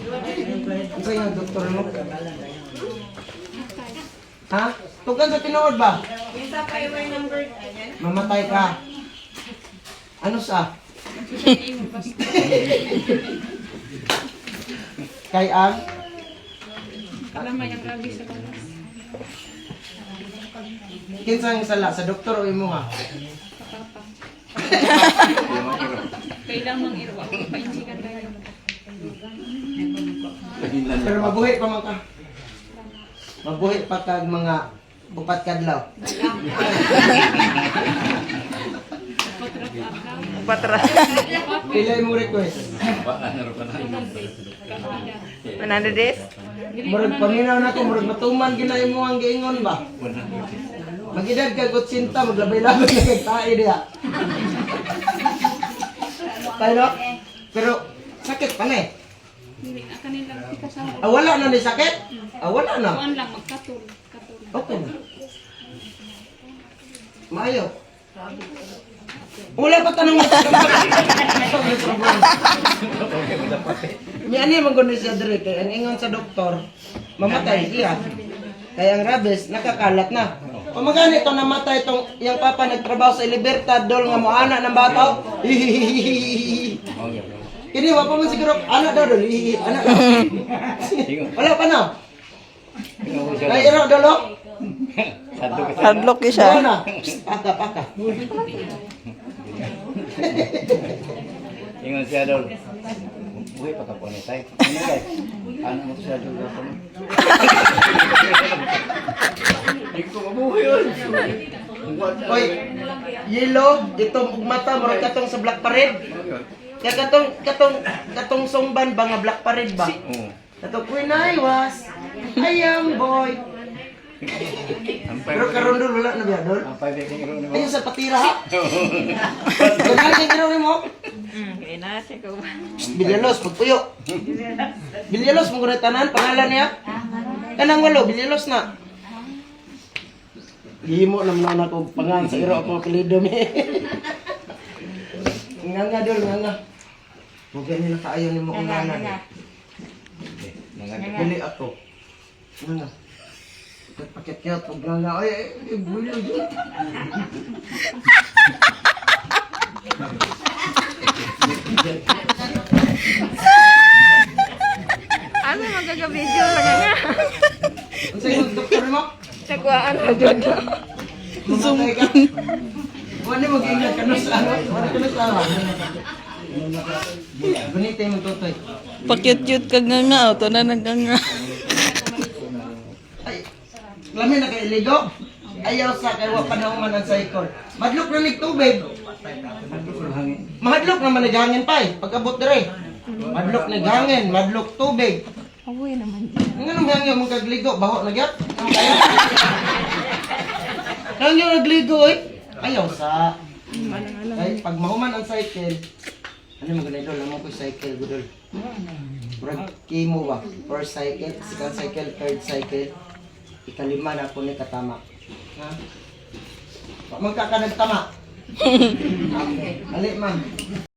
Ano yung doktor mo? Ha? Tugan sa tinuod ba? Isa pa yung number. Mamatay ka. Ano sa? Kay ang? Kalamay ang rabi sa balas. Kinsang sala sa doktor o imo ha? Kapapa. Kailang mang irwa. Painsikan tayo. Pero mabuhi pa man ka. Mabuhi pa kag mga upat kadlaw. Patra. Pila mo request? 100 days? Murag paminaw na ko, murag matuman ginay mo ang giingon ba? Magidad ka kutsinta, maglabay-labay na kay tae diha. Tayo no? Pero sakit pa na eh. Hindi, kanila kasama. Wala na ni sakit? Wala na. Kuan lang, magkatul. Okay na. Maayo. Wala pa tanong May ano yung mag-unis siya direct. Ang ingon sa doktor, mamatay siya. Kaya ang rabies, nakakalat na. Kung magani ito namatay itong yung papa nagtrabaho sa Libertad, dol nga mo anak ng bataw. Kini wa pa man siguro anak daw dol. Anak daw. Wala pa na. Nairo dolo. Hardlock siya. Wala na. Paka. Ingon siya daw. Buhay pa ka po ni tay. Ano tay? Ano mo siya daw ako? Hindi ko mabuhay yun. Oy, yellow, itong ugmata, murag katong sa Black Parade. Kaya katong songban ba nga Black Parade ba? Oo. Katong when I was a young boy. Pero karon dul wala na biya dul. Ang pwede rin naman. Ayun sa patira ha. Ganyan yung ginawa mo. Kaya na siya ko. Bilyalos, pagpuyo. Bilyalos, mong gunay tanan, pangalan niya. Kanang walo, Bilyalos na. Himo naman ako pangalan sa iro ako apelido mi. Nga dul, nga. Huwag nila kaayaw ni mo unganan. Bili ako. Nga. Pakit-kit, huwag nga. Ay, buli. Ano magagabidyo lang nga? Ang sa'yo, doktor mo? Nakuhaan na dyan. Mamatay ka. Wala mag-ingat ka na sa ano. Wala ka na sa ano. Gunita yung tutoy. Pakyut-yut ka nga. Ito na naganga. Ay, lamin na kay Ligo. Ayaw sa kay wa panahuman ang cycle. Madlok na nig tubig. Mahadlok naman naghangin pa eh. Pagkabot dire. Madlok naghangin, madlok tubig. Awoy naman. Nga nang hangyo mong kagligo, baho na gyat. Hangyo nagligo eh. Ayaw sa. Ay, pag mahuman ang cycle, ano mga ganito, lamang ko cycle, gudol. Murag chemo ba? First cycle, second cycle, third cycle. Ikalima na ako ni katama. Ha? Magkakanagtama. Okay. Ali, ma'am.